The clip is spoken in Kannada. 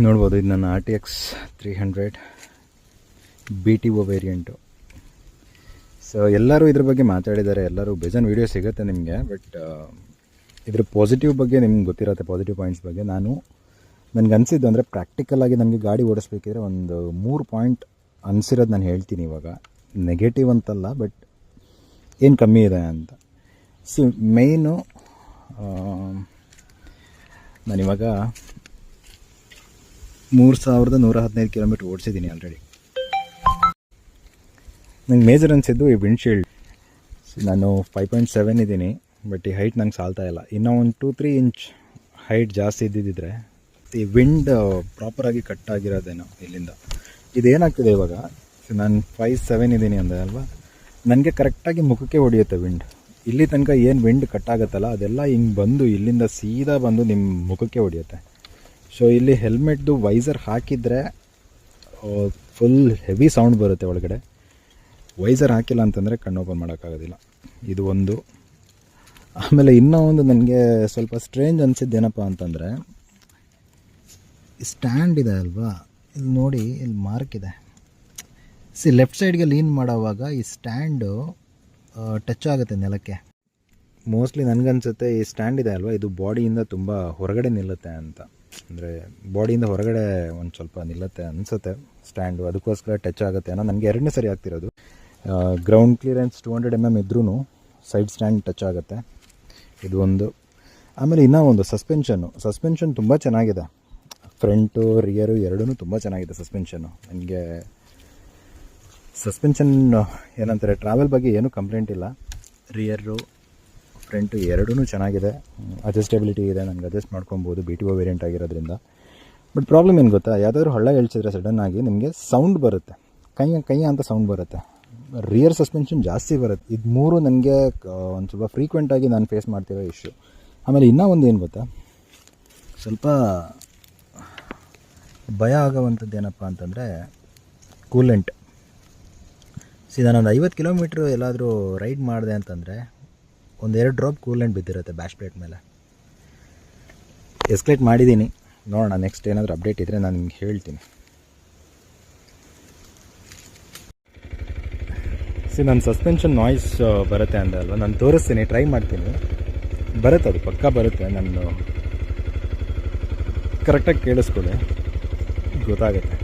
ನೋಡ್ಬೋದು, ಇದು ನನ್ನ RTX 300 BTO ವೇರಿಯಂಟು. ಸೊ ಎಲ್ಲರೂ ಇದ್ರ ಬಗ್ಗೆ ಮಾತಾಡಿದ್ದಾರೆ, ಎಲ್ಲರೂ ಬೇಜಾನ್ ವೀಡಿಯೋ ಸಿಗುತ್ತೆ ನಿಮಗೆ. ಬಟ್ ಇದ್ರ ಪಾಸಿಟಿವ್ ಬಗ್ಗೆ ನಿಮ್ಗೆ ಗೊತ್ತಿರುತ್ತೆ, ಪಾಸಿಟಿವ್ ಪಾಯಿಂಟ್ಸ್ ಬಗ್ಗೆ. ನನಗೆ ಅನಿಸಿದ್ದು ಅಂದರೆ ಪ್ರಾಕ್ಟಿಕಲಾಗಿ ನನಗೆ ಗಾಡಿ ಓಡಿಸ್ಬೇಕಿದ್ರೆ ಒಂದು 3 ಪಾಯಿಂಟ್ ಅನಿಸಿರೋದು ನಾನು ಹೇಳ್ತೀನಿ ಇವಾಗ. ನೆಗೆಟಿವ್ ಅಂತಲ್ಲ, ಬಟ್ ಏನು ಕಮ್ಮಿ ಇದೆ ಅಂತ. ಮೇಯ್ನು ನಾನಿವಾಗ 3115 ಕಿಲೋಮೀಟ್ರ್ ಓಡಿಸಿದ್ದೀನಿ ಆಲ್ರೆಡಿ. ನಂಗೆ ಮೇಜರ್ ಅನಿಸಿದ್ದು ಈ ವಿಂಡ್ಶೀಲ್ಡ್. ನಾನು 5.7 ಇದ್ದೀನಿ, ಬಟ್ ಈ ಹೈಟ್ ನಂಗೆ ಸಾಲ್ತಾ ಇಲ್ಲ. ಇನ್ನೂ ಒಂದು 2-3 ಇಂಚ್ ಹೈಟ್ ಜಾಸ್ತಿ ಇದ್ದಿದ್ದರೆ ಈ ವಿಂಡ್ ಪ್ರಾಪರಾಗಿ ಕಟ್ ಆಗಿರೋದೇನೋ ಇಲ್ಲಿಂದ. ಇದೇನಾಗ್ತಿದೆ ಇವಾಗ, ನಾನು 5.7 ಇದ್ದೀನಿ ಅಂದೆ ಅಲ್ವಾ, ನನಗೆ ಕರೆಕ್ಟಾಗಿ ಮುಖಕ್ಕೆ ಹೊಡೆಯುತ್ತೆ ವಿಂಡ್. ಇಲ್ಲಿ ತನಕ ಏನು ವಿಂಡ್ ಕಟ್ ಆಗುತ್ತಲ್ಲ ಅದೆಲ್ಲ ಹಿಂಗೆ ಬಂದು ಇಲ್ಲಿಂದ ಸೀದಾ ಬಂದು ನಿಮ್ಮ ಮುಖಕ್ಕೆ ಹೊಡೆಯುತ್ತೆ. ಸೊ ಇಲ್ಲಿ ಹೆಲ್ಮೆಟ್ದು ವೈಸರ್ ಹಾಕಿದರೆ ಫುಲ್ ಹೆವಿ ಸೌಂಡ್ ಬರುತ್ತೆ ಒಳಗಡೆ. ವೈಸರ್ ಹಾಕಿಲ್ಲ ಅಂತಂದರೆ ಕಣ್ಣು ಓಪನ್ ಮಾಡೋಕ್ಕಾಗೋದಿಲ್ಲ. ಇದು ಒಂದು. ಆಮೇಲೆ ಇನ್ನೂ ಒಂದು ನನಗೆ ಸ್ವಲ್ಪ ಸ್ಟ್ರೇಂಜ್ ಅನಿಸಿದ್ದೇನಪ್ಪ ಅಂತಂದರೆ, ಸ್ಟ್ಯಾಂಡ್ ಇದೆ ಅಲ್ವಾ, ಇಲ್ಲಿ ನೋಡಿ, ಇಲ್ಲಿ ಮಾರ್ಕ್ ಇದೆ. ಲೆಫ್ಟ್ ಸೈಡ್ಗೆ ಲೀನ್ ಮಾಡೋವಾಗ ಈ ಸ್ಟ್ಯಾಂಡು ಟಚ್ ಆಗುತ್ತೆ ನೆಲಕ್ಕೆ. ಮೋಸ್ಟ್ಲಿ ನನಗನ್ಸುತ್ತೆ ಈ ಸ್ಟ್ಯಾಂಡ್ ಇದೆ ಅಲ್ವಾ, ಇದು ಬಾಡಿಯಿಂದ ತುಂಬ ಹೊರಗಡೆ ನಿಲ್ಲುತ್ತೆ ಅಂತ. ಅಂದರೆ ಬಾಡಿಯಿಂದ ಹೊರಗಡೆ ಒಂದು ಸ್ವಲ್ಪ ನಿಲ್ಲುತ್ತೆ ಅನಿಸುತ್ತೆ ಸ್ಟ್ಯಾಂಡು, ಅದಕ್ಕೋಸ್ಕರ ಟಚ್ ಆಗುತ್ತೆ ಅನ್ನೋ. ನನಗೆ 2ನೇ ಸರಿ ಆಗ್ತಿರೋದು. ಗ್ರೌಂಡ್ ಕ್ಲಿಯರೆನ್ಸ್ 200 mm ಇದ್ರೂ ಸೈಡ್ ಸ್ಟ್ಯಾಂಡ್ ಟಚ್ ಆಗುತ್ತೆ. ಇದು ಒಂದು. ಆಮೇಲೆ ಇನ್ನೂ ಒಂದು ಸಸ್ಪೆನ್ಷನ್ ತುಂಬ ಚೆನ್ನಾಗಿದೆ. ಫ್ರಂಟು ರಿಯರು ಎರಡೂ ತುಂಬ ಚೆನ್ನಾಗಿದೆ ಸಸ್ಪೆನ್ಷನ್ನು. ನನಗೆ ಸಸ್ಪೆನ್ಷನ್ ಏನಂತಾರೆ, ಟ್ರಾವೆಲ್ ಬಗ್ಗೆ ಏನೂ ಕಂಪ್ಲೇಂಟ್ ಇಲ್ಲ. ರಿಯರು ಫ್ರಂಟು ಎರಡೂ ಚೆನ್ನಾಗಿದೆ. ಅಡ್ಜಸ್ಟಬಿಲಿಟಿ ಇದೆ, ನನಗೆ ಅಡ್ಜಸ್ಟ್ ಮಾಡ್ಕೊಬೋದು BTO ವೇರಿಯಂಟ್ ಆಗಿರೋದ್ರಿಂದ. ಬಟ್ ಪ್ರಾಬ್ಲಮ್ ಏನು ಗೊತ್ತಾ, ಯಾವುದಾದ್ರೂ ಹಳ್ಳ ಎಳ್ಸಿದ್ರೆ ಸಡನ್ನಾಗಿ ನಿಮಗೆ ಸೌಂಡ್ ಬರುತ್ತೆ, ಕೈಯ ಅಂತ ಸೌಂಡ್ ಬರುತ್ತೆ. ರಿಯರ್ ಸಸ್ಪೆನ್ಷನ್ ಜಾಸ್ತಿ ಬರುತ್ತೆ. ಇದು 3 ನನಗೆ ಒಂದು ಸ್ವಲ್ಪ ಫ್ರೀಕ್ವೆಂಟಾಗಿ ನಾನು ಫೇಸ್ ಮಾಡ್ತಿರೋ ಇಶ್ಯೂ. ಆಮೇಲೆ ಇನ್ನೂ ಒಂದು ಏನು ಗೊತ್ತಾ, ಸ್ವಲ್ಪ ಭಯ ಆಗೋವಂಥದ್ದು ಏನಪ್ಪ ಅಂತಂದರೆ ಕೂಲೆಂಟ್. ನಾನೊಂದು 50 ಕಿಲೋಮೀಟ್ರ್ ಎಲ್ಲಾದರೂ ರೈಡ್ ಮಾಡಿದೆ ಅಂತಂದರೆ 1-2 ಡ್ರಾಪ್ ಕೂಲೆಂಟ್ ಬಿದ್ದಿರುತ್ತೆ ಬ್ಯಾಶ್ ಪ್ಲೇಟ್ ಮೇಲೆ. ಎಸ್ಕಲೇಟ್ ಮಾಡಿದ್ದೀನಿ, ನೋಡೋಣ ನೆಕ್ಸ್ಟ್ ಏನಾದರೂ ಅಪ್ಡೇಟ್ ಇದ್ದರೆ ನಾನು ನಿಮ್ಗೆ ಹೇಳ್ತೀನಿ. ನನ್ನ ಸಸ್ಪೆನ್ಷನ್ ನಾಯ್ಸ್ ಬರುತ್ತೆ ಅಂದೆ ಅಲ್ವಾ, ನಾನು ತೋರಿಸ್ತೀನಿ, ಟ್ರೈ ಮಾಡ್ತೀನಿ. ಬರುತ್ತೆ, ಅದು ಪಕ್ಕಾ ಬರುತ್ತೆ. ನಾನು ಕರೆಕ್ಟಾಗಿ ಕೇಳಿಸ್ಕೊಳ್ಳಿ, ಗೊತ್ತಾಗುತ್ತೆ.